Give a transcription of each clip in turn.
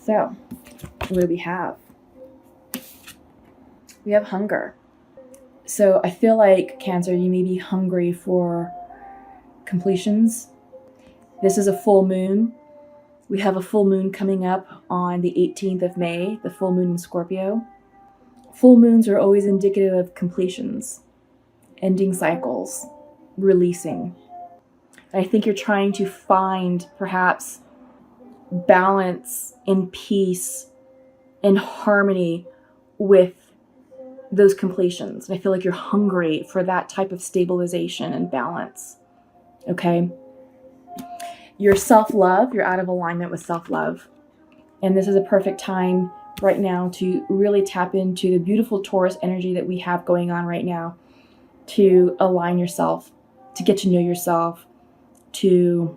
So, what do we have? We have hunger. So I feel like, Cancer, you may be hungry for completions. This is a full moon. We have a full moon coming up on the 18th of May, the full moon in Scorpio. Full moons are always indicative of completions, ending cycles, releasing. And I think you're trying to find perhaps balance and peace and harmony with those completions. And I feel like you're hungry for that type of stabilization and balance. Okay? Your self-love, you're out of alignment with self-love. And this is a perfect time right now to really tap into the beautiful Taurus energy that we have going on right now, to align yourself, to get to know yourself, to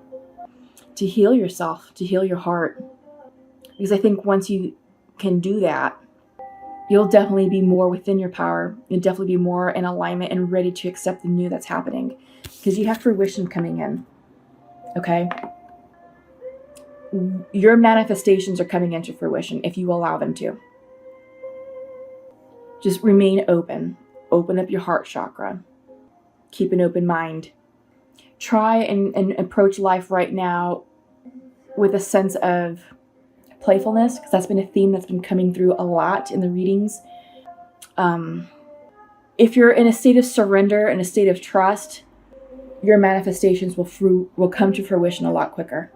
heal yourself, to heal your heart. Because I think once you can do that, you'll definitely be more within your power. You'll definitely be more in alignment and ready to accept the new that's happening. Because you have fruition coming in. Okay? Your manifestations are coming into fruition if you allow them to. Just remain open. Open up your heart chakra. Keep an open mind. Try and approach life right now with a sense of playfulness, because that's been a theme that's been coming through a lot in the readings. If you're in a state of surrender and a state of trust, your manifestations will come to fruition a lot quicker.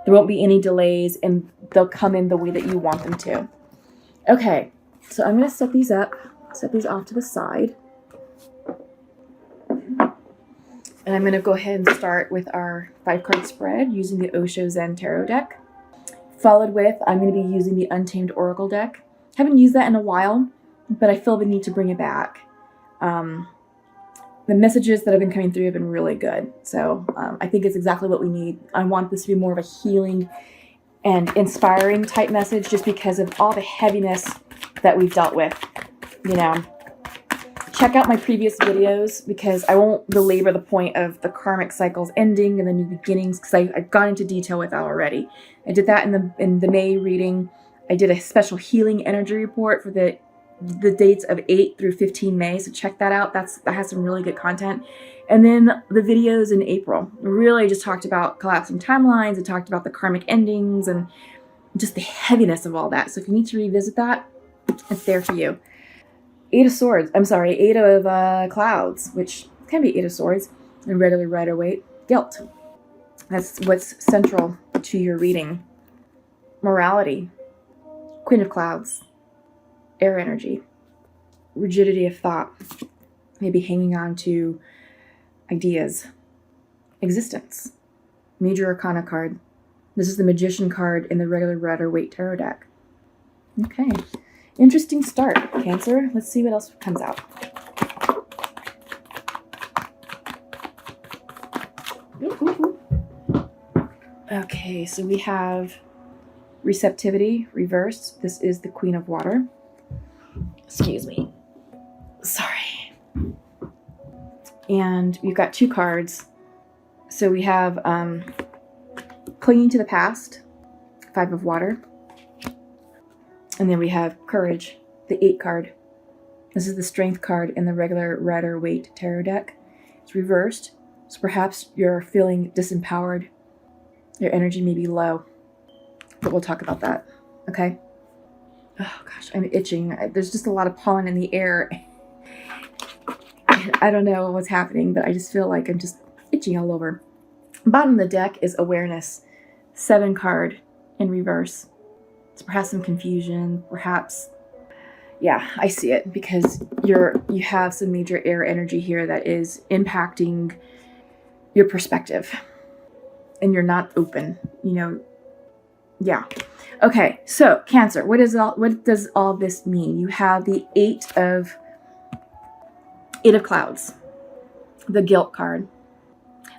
There won't be any delays, and they'll come in the way that you want them to. Okay, so I'm going to set these up, set these off to the side. And I'm going to go ahead and start with our 5-card spread using the Osho Zen Tarot deck. Followed with, I'm going to be using the Untamed Oracle deck. Haven't used that in a while, but I feel the need to bring it back. The messages that have been coming through have been really good. So I think it's exactly what we need. I want this to be more of a healing and inspiring type message, just because of all the heaviness that we've dealt with. You know, check out my previous videos, because I won't belabor the point of the karmic cycles ending and the new beginnings, because I've gone into detail with that already. I did that in the May reading. I did a special healing energy report for the dates of 8 through 15 May. So check that out. That has some really good content. And then the videos in April really just talked about collapsing timelines. It talked about the karmic endings and just the heaviness of all that. So if you need to revisit that, it's there for you. Eight of Clouds, which can be Eight of Swords, and regular Rider-Waite, guilt. That's what's central to your reading. Morality, Queen of Clouds, air energy, rigidity of thought, maybe hanging on to ideas, existence, Major Arcana card. This is the Magician card in the regular Rider-Waite tarot deck. Okay, interesting start, Cancer. Let's see what else comes out. Okay, so we have receptivity reversed. This is the Queen of Water. Excuse me. Sorry. And we've got 2 cards. So we have clinging to the past, 5 of Water. And then we have courage, the 8 card. This is the strength card in the regular Rider-Waite tarot deck. It's reversed. So perhaps you're feeling disempowered. Your energy may be low, but we'll talk about that. Okay. Oh gosh, I'm itching. There's just a lot of pollen in the air. I don't know what's happening, but I just feel like I'm just itching all over. Bottom of the deck is awareness, 7 card in reverse. It's perhaps some confusion, perhaps. Yeah, I see it, because you have some major air energy here that is impacting your perspective, and you're not open, you know. Yeah. Okay, so Cancer, what does all this mean? You have the Eight of Clouds, the guilt card.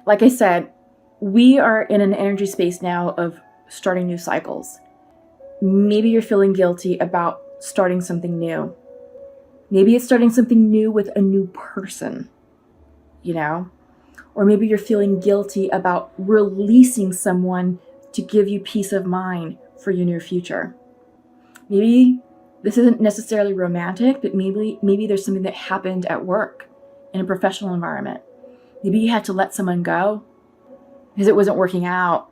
Like I said, we are in an energy space now of starting new cycles. Maybe you're feeling guilty about starting something new. Maybe it's starting something new with a new person, you know? Or maybe you're feeling guilty about releasing someone to give you peace of mind for your near future. Maybe this isn't necessarily romantic, but maybe there's something that happened at work in a professional environment. Maybe you had to let someone go because it wasn't working out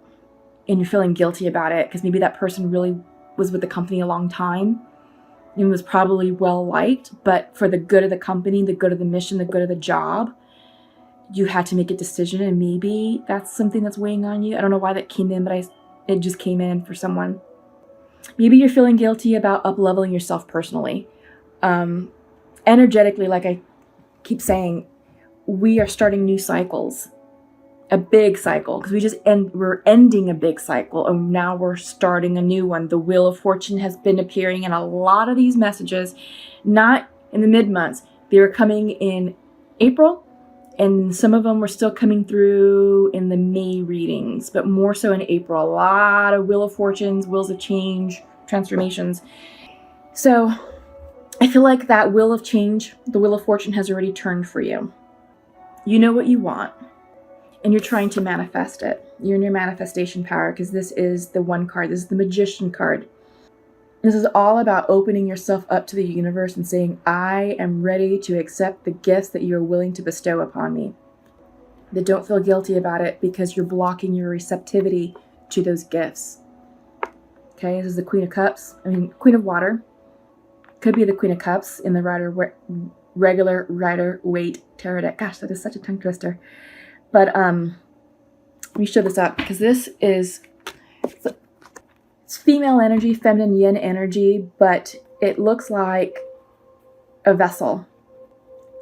and you're feeling guilty about it because maybe that person really was with the company a long time and was probably well liked, but for the good of the company, the good of the mission, the good of the job, you had to make a decision, and maybe that's something that's weighing on you. I don't know why that came in, but it just came in for someone. Maybe you're feeling guilty about up-leveling yourself personally. Energetically, like I keep saying, we are starting new cycles, a big cycle, because we're ending a big cycle, and now we're starting a new one. The Wheel of Fortune has been appearing in a lot of these messages, not in the mid-months. They were coming in April, and some of them were still coming through in the May readings, but more so in April. A lot of Wheel of Fortunes, Wheels of Change, transformations. So I feel like that Wheel of Change, the Wheel of Fortune, has already turned for you. You know what you want, and you're trying to manifest it. You're in your manifestation power, because this is the one card. This is the Magician card. This is all about opening yourself up to the universe and saying, I am ready to accept the gifts that you're willing to bestow upon me. But don't feel guilty about it because you're blocking your receptivity to those gifts. Okay, this is the Queen of Cups. Queen of Water. Could be the Queen of Cups in the regular Rider-Waite tarot deck. Gosh, that is such a tongue twister. But let me show this up, because this is... It's female energy, feminine yin energy, but it looks like a vessel.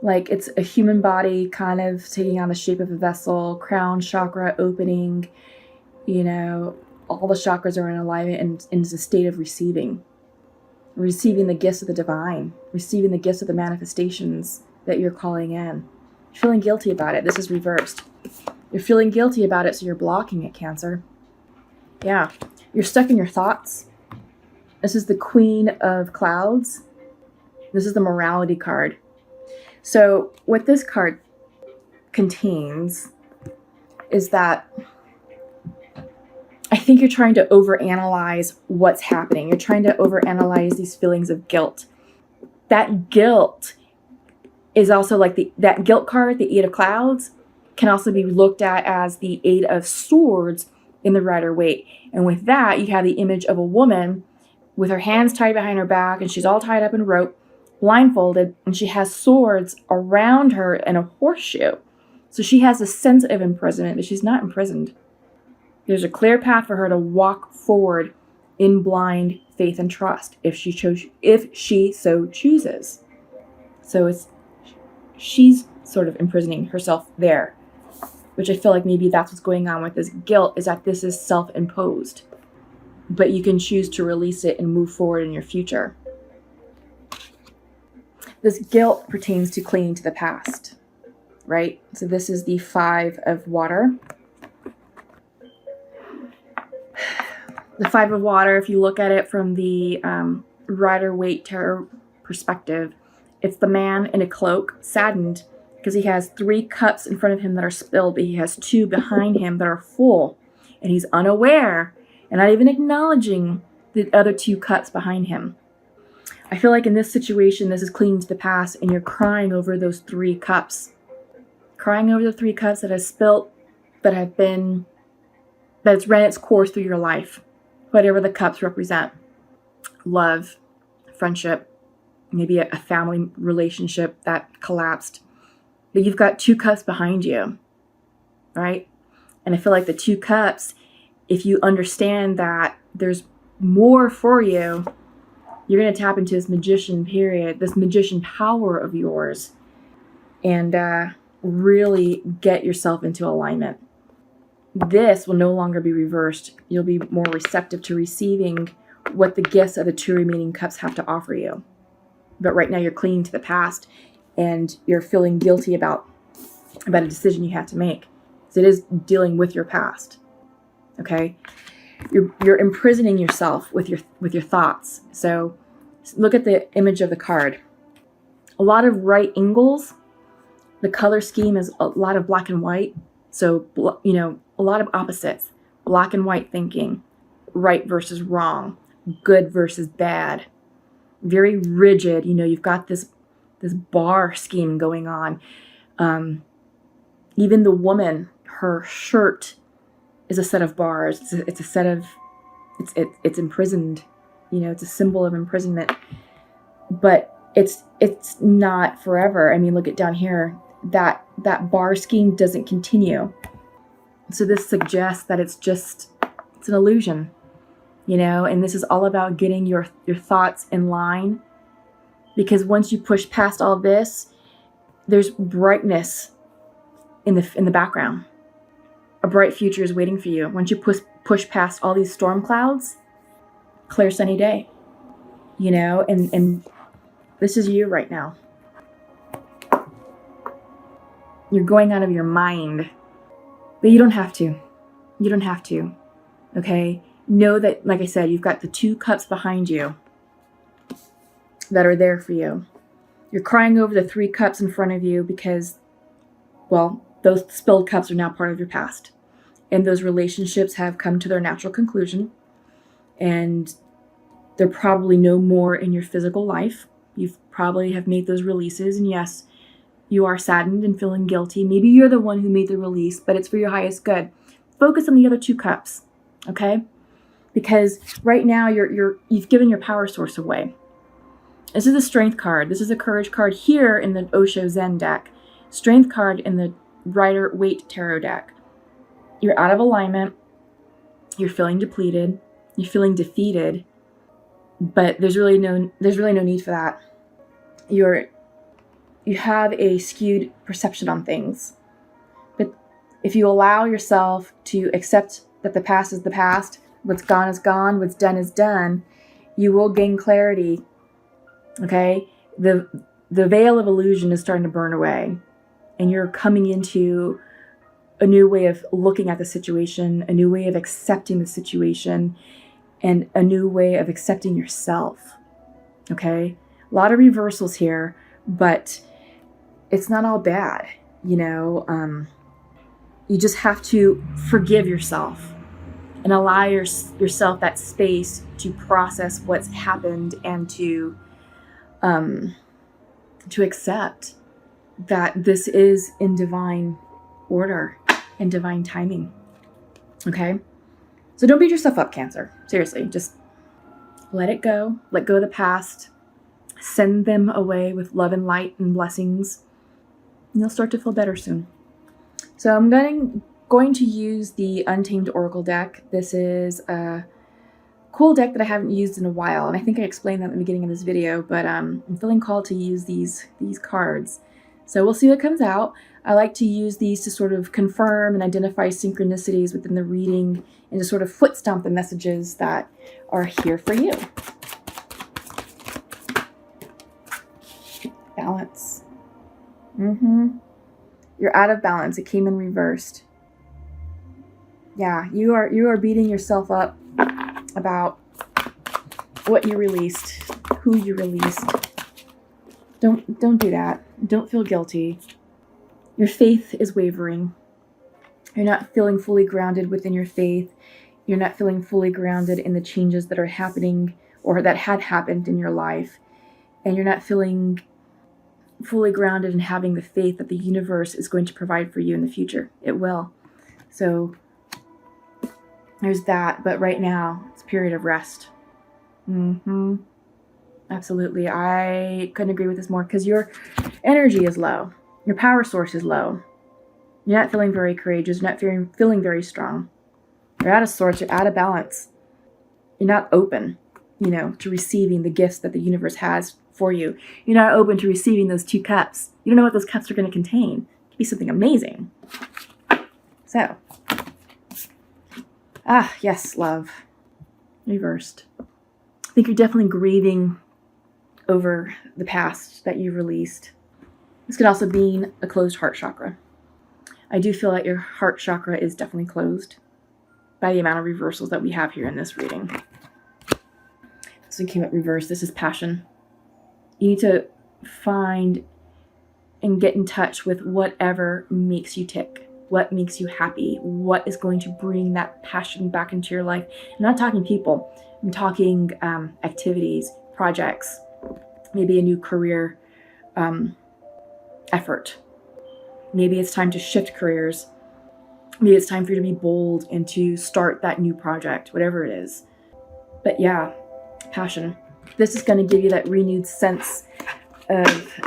Like it's a human body kind of taking on the shape of a vessel, crown chakra opening, all the chakras are in alignment and into a state of receiving the gifts of the divine, receiving the gifts of the manifestations that you're calling in. You're feeling guilty about it. This is reversed. You're feeling guilty about it, so you're blocking it, Cancer. Yeah. You're stuck in your thoughts. This is the Queen of Clouds. This is the Morality card. So what this card contains is that I think you're trying to overanalyze what's happening. You're trying to overanalyze these feelings of guilt. That guilt is also like that guilt card, the Eight of Clouds, can also be looked at as the Eight of Swords in the Rider-Waite. And with that, you have the image of a woman with her hands tied behind her back, and she's all tied up in rope, blindfolded, and she has swords around her and a horseshoe. So she has a sense of imprisonment, but she's not imprisoned. There's a clear path for her to walk forward in blind faith and trust if she so chooses. So she's sort of imprisoning herself there, which I feel like maybe that's what's going on with this guilt, is that this is self-imposed. But you can choose to release it and move forward in your future. This guilt pertains to clinging to the past, right? So this is the Five of Water. The Five of Water, if you look at it from the Rider-Waite tarot perspective, it's the man in a cloak, saddened, because he has 3 cups in front of him that are spilled, but he has 2 behind him that are full. And he's unaware and not even acknowledging the other 2 cups behind him. I feel like in this situation, this is clinging to the past, and you're crying over those 3 cups. Crying over the 3 cups that have spilt, that's ran its course through your life. Whatever the cups represent. Love, friendship, maybe a family relationship that collapsed. But you've got 2 cups behind you, right? And I feel like the 2 cups, if you understand that there's more for you, you're going to tap into this magician period, this magician power of yours, and really get yourself into alignment. This will no longer be reversed. You'll be more receptive to receiving what the gifts of the 2 remaining cups have to offer you. But right now you're clinging to the past, and you're feeling guilty about a decision you had to make. So it is dealing with your past. Okay? You're imprisoning yourself with your thoughts. So look at the image of the card. A lot of right angles. The color scheme is a lot of black and white. So, a lot of opposites. Black and white thinking. Right versus wrong. good versus bad, very rigid. You know, you've got this bar scheme going on. Even the woman, her shirt is a set of bars. It's a set of, it's imprisoned. You know, it's a symbol of imprisonment. But it's not forever. I mean, look at down here. That bar scheme doesn't continue. So this suggests that it's an illusion, you know, and this is all about getting your thoughts in line, because once you push past all this, there's brightness in the background. A bright future is waiting for you. Once you push past all these storm clouds, clear sunny day, you know, and this is you right now. You're going out of your mind. But you don't have to. You don't have to. Okay? Know that, like I said, you've got the 2 cups behind you that are there for you. You're crying over the 3 cups in front of you because, well, those spilled cups are now part of your past. And those relationships have come to their natural conclusion. And they're probably no more in your physical life. You probably have made those releases. And yes, you are saddened and feeling guilty. Maybe you're the one who made the release, but it's for your highest good. Focus on the other 2 cups, okay? Because right now you've given your power source away. This is a strength card. This is a courage card here in the Osho Zen deck. Strength card in the Rider-Waite Tarot deck. You're out of alignment. You're feeling depleted. You're feeling defeated. But there's really no need for that. You have a skewed perception on things. But if you allow yourself to accept that the past is the past, what's gone is gone, what's done is done, you will gain clarity. Okay? The veil of illusion is starting to burn away. And you're coming into a new way of looking at the situation, a new way of accepting the situation, and a new way of accepting yourself. Okay? A lot of reversals here, but it's not all bad, you know. You just have to forgive yourself and allow yourself that space to process what's happened and to accept that this is in divine order and divine timing. Okay? So don't beat yourself up, Cancer. Seriously, just let it go. Let go of the past. Send them away with love and light and blessings. And you'll start to feel better soon. So I'm going to use the Untamed Oracle deck. This is a cool deck that I haven't used in a while, and I think I explained that at the beginning of this video, but I'm feeling called to use these cards. So we'll see what comes out. I like to use these to sort of confirm and identify synchronicities within the reading and to sort of foot stomp the messages that are here for you. Balance. You're out of balance. It came in reversed. Yeah, you are beating yourself up about what you released, who you released. Don't do that. Don't feel guilty. Your faith is wavering. You're not feeling fully grounded within your faith. You're not feeling fully grounded in the changes that are happening or that had happened in your life. And you're not feeling fully grounded in having the faith that the universe is going to provide for you in the future. It will. So there's that. But right now, it's a period of rest. Absolutely. I couldn't agree with this more because your energy is low. Your power source is low. You're not feeling very courageous. You're not feeling very strong. You're out of sorts. You're out of balance. You're not open, to receiving the gifts that the universe has for you. You're not open to receiving those 2 cups. You don't know what those cups are going to contain. It could be something amazing. So, yes, love. Reversed. I think you're definitely grieving over the past that you released. This could also mean a closed heart chakra. I do feel that your heart chakra is definitely closed by the amount of reversals that we have here in this reading. This one came up reversed. This is passion. You need to find and get in touch with whatever makes you tick. what makes you happy, what is going to bring that passion back into your life. I'm not talking people, I'm talking activities, projects, maybe a new career effort. Maybe it's time to shift careers. Maybe it's time for you to be bold and to start that new project, whatever it is. But yeah, passion. This is going to give you that renewed sense of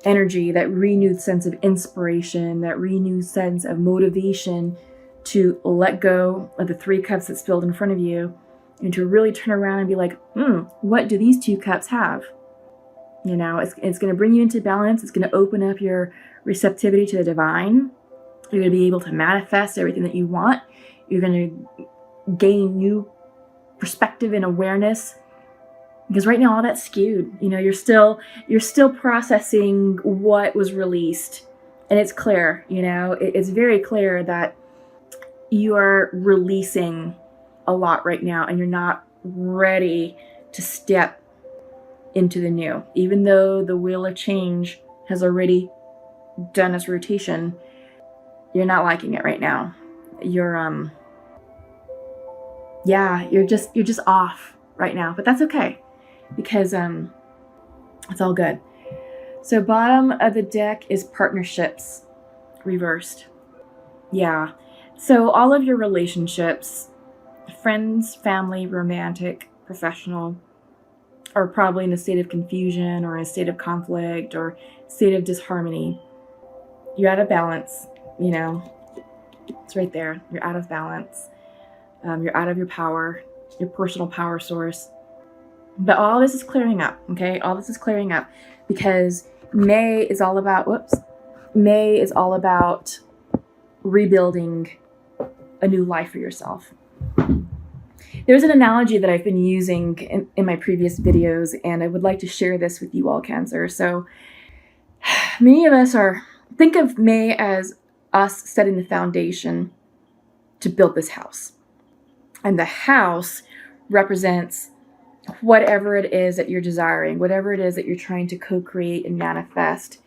energy, that renewed sense of inspiration, that renewed sense of motivation to let go of the 3 cups that spilled in front of you and to really turn around and be like, what do these 2 cups have? You know, it's going to bring you into balance. It's going to open up your receptivity to the divine. You're going to be able to manifest everything that you want. You're going to gain new perspective and awareness. Because right now all that's skewed. You know, you're still processing what was released. And it's clear, you know, it's very clear that you are releasing a lot right now and you're not ready to step into the new. Even though the wheel of change has already done its rotation, you're not liking it right now. You're you're just off right now, but that's okay because it's all good. So bottom of the deck is partnerships reversed. Yeah. So all of your relationships, friends, family, romantic, professional, are probably in a state of confusion or a state of conflict or state of disharmony. You're out of balance, you know. It's right there. You're out of balance. You're out of your power, your personal power source. But all this is clearing up, okay? All this is clearing up because May is all about rebuilding a new life for yourself. There's an analogy that I've been using in my previous videos, and I would like to share this with you all, Cancer. So many of us think of May as us setting the foundation to build this house. And the house represents whatever it is that you're desiring, whatever it is that you're trying to co-create and manifest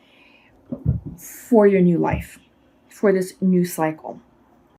for your new life, for this new cycle.